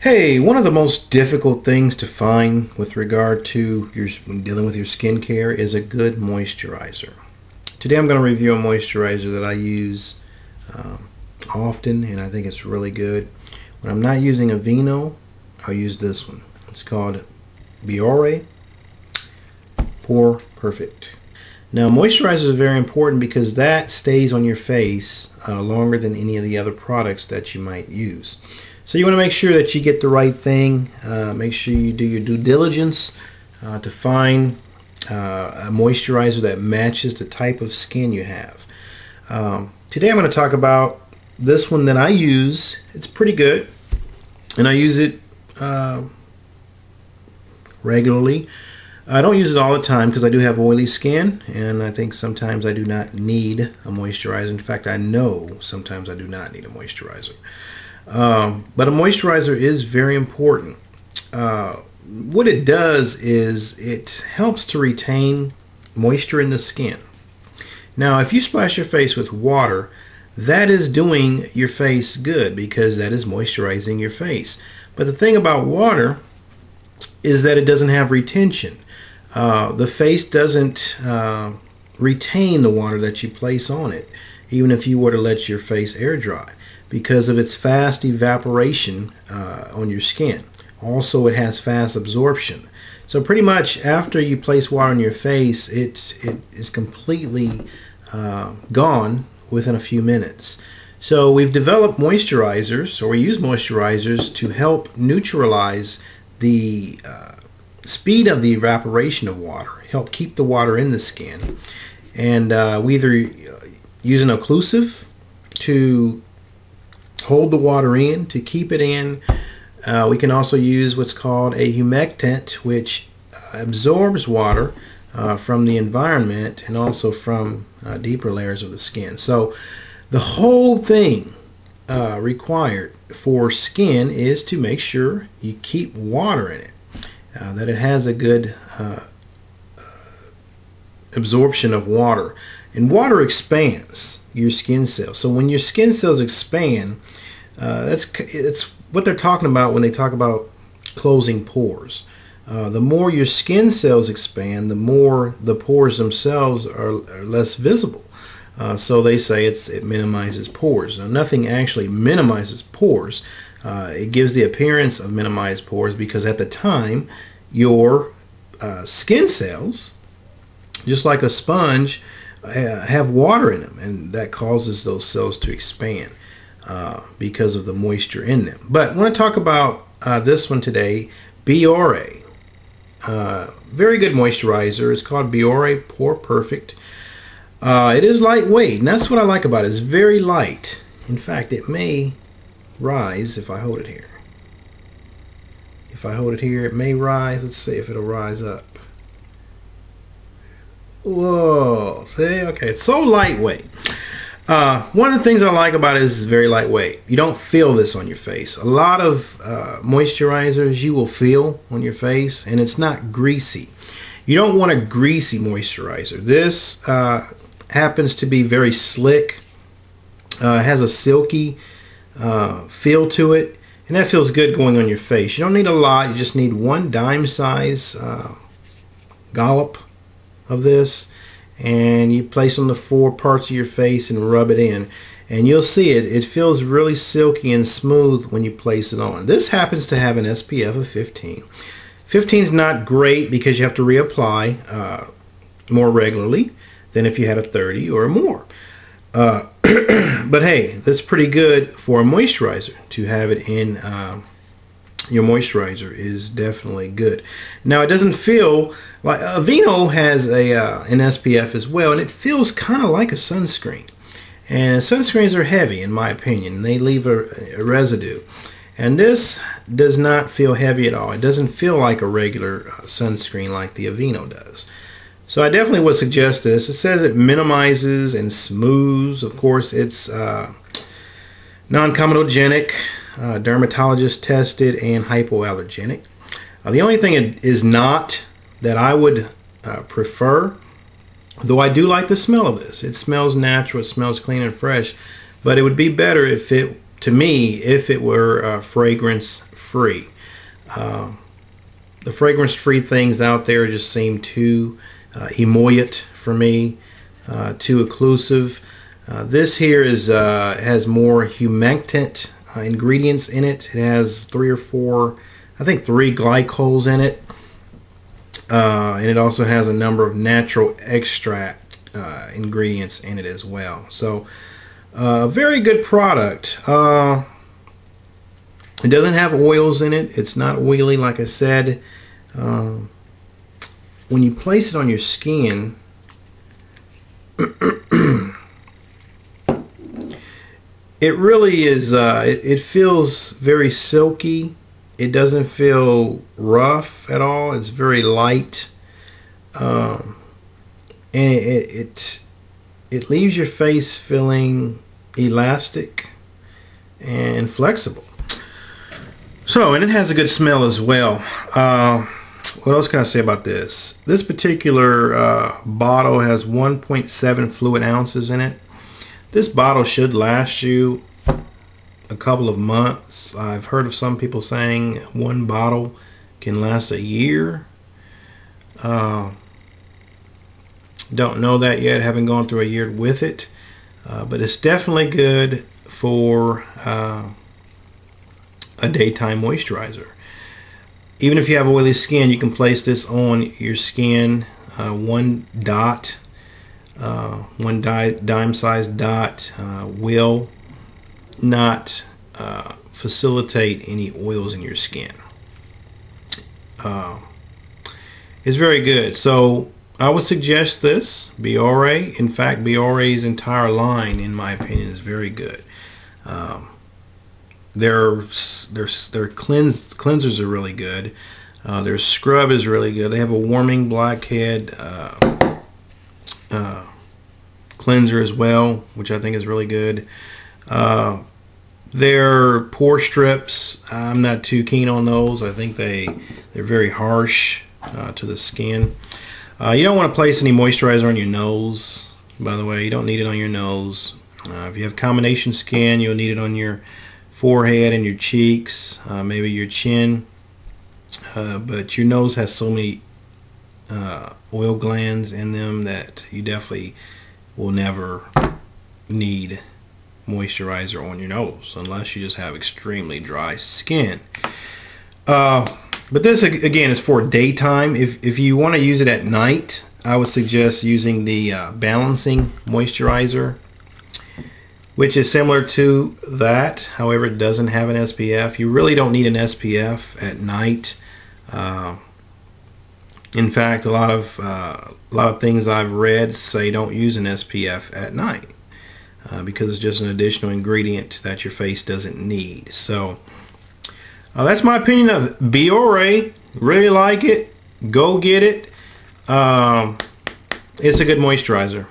Hey, one of the most difficult things to find with regard to when dealing with your skincare is a good moisturizer. Today I'm going to review a moisturizer that I use often, and I think it's really good. When I'm not using Aveeno, I'll use this one. It's called Biore Pore Perfect. Now, moisturizer is very important because that stays on your face longer than any of the other products that you might use. So you want to make sure that you get the right thing. Make sure you do your due diligence to find a moisturizer that matches the type of skin you have. Today I'm going to talk about this one that I use. It's pretty good, and I use it regularly. I don't use it all the time because I do have oily skin, and I think sometimes I do not need a moisturizer. In fact, I know sometimes I do not need a moisturizer. But a moisturizer is very important. What it does is it helps to retain moisture in the skin. Now, if you splash your face with water, that is doing your face good because that is moisturizing your face. But the thing about water is that it doesn't have retention. The face doesn't retain the water that you place on it, even if you were to let your face air dry, because of its fast evaporation on your skin. Also, it has fast absorption. So pretty much after you place water on your face, it is completely gone within a few minutes. So we've developed moisturizers, or we use moisturizers to help neutralize the speed of the evaporation of water, help keep the water in the skin. And we either use an occlusive to hold the water in, to keep it in. We can also use what's called a humectant, which absorbs water from the environment and also from deeper layers of the skin. So the whole thing required for skin is to make sure you keep water in it, that it has a good absorption of water. And water expands your skin cells. So when your skin cells expand, it's what they're talking about when they talk about closing pores. The more your skin cells expand, the more the pores themselves are less visible. So they say it minimizes pores. Now, nothing actually minimizes pores. It gives the appearance of minimized pores because at the time, your skin cells, just like a sponge, have water in them, and that causes those cells to expand because of the moisture in them. But I want to talk about this one today, Biore. Very good moisturizer. It's called Biore Pore Perfect. It is lightweight, and that's what I like about it. It's very light. In fact, it may rise if I hold it here. If I hold it here, it may rise. Let's see if it'll rise up. Whoa, see? Okay, it's so lightweight. One of the things I like about it is it's very lightweight. You don't feel this on your face. A lot of moisturizers you will feel on your face, and it's not greasy. You don't want a greasy moisturizer. This happens to be very slick. It has a silky feel to it, and that feels good going on your face. You don't need a lot. You just need one dime size dollop of this, and you place on the 4 parts of your face and rub it in, and you'll see it feels really silky and smooth when you place it on. This happens to have an SPF of 15. 15 is not great because you have to reapply more regularly than if you had a 30 or more. But hey, that's pretty good for a moisturizer. To have it in your moisturizer is definitely good. Now, it doesn't feel like Aveeno has an SPF as well, and it feels kind of like a sunscreen. And sunscreens are heavy, in my opinion. They leave a residue. And this does not feel heavy at all. It doesn't feel like a regular sunscreen like the Aveeno does. So I definitely would suggest this. It says it minimizes and smooths. Of course, it's non-comedogenic, dermatologist tested, and hypoallergenic. The only thing it is not that I would prefer, though I do like the smell of this. It smells natural, it smells clean and fresh, but it would be better if it to me if it were fragrance free. The fragrance free things out there just seem too emollient for me, too occlusive. This here is has more humectant ingredients in it. It has 3 or 4, I think 3 glycols in it, and it also has a number of natural extract ingredients in it as well. So very good product. It doesn't have oils in it. It's not oily, like I said. When you place it on your skin, it really is, it feels very silky. It doesn't feel rough at all. It's very light. And it leaves your face feeling elastic and flexible. So, and it has a good smell as well. What else can I say about this? This particular bottle has 1.7 fluid ounces in it. This bottle should last you a couple of months. I've heard of some people saying one bottle can last a year. Don't know that yet. Haven't gone through a year with it. But it's definitely good for a daytime moisturizer. Even if you have oily skin, you can place this on your skin, one dot. One dime-sized dot will not facilitate any oils in your skin. It's very good. So I would suggest this, Biore. In fact, Biore's entire line, in my opinion, is very good. Their cleansers are really good. Their scrub is really good. They have a warming blackhead cleanser as well, which I think is really good. Their pore strips, I'm not too keen on those. I think they're very harsh to the skin. You don't want to place any moisturizer on your nose, by the way. You don't need it on your nose. If you have combination skin, you'll need it on your forehead and your cheeks, maybe your chin. But your nose has so many oil glands in them that you definitely will never need moisturizer on your nose unless you just have extremely dry skin. But this again is for daytime. If you want to use it at night, I would suggest using the balancing moisturizer, which is similar to that. However, it doesn't have an SPF. You really don't need an SPF at night. In fact, a lot of things I've read say don't use an SPF at night because it's just an additional ingredient that your face doesn't need. So that's my opinion of Biore. Really like it. Go get it. It's a good moisturizer.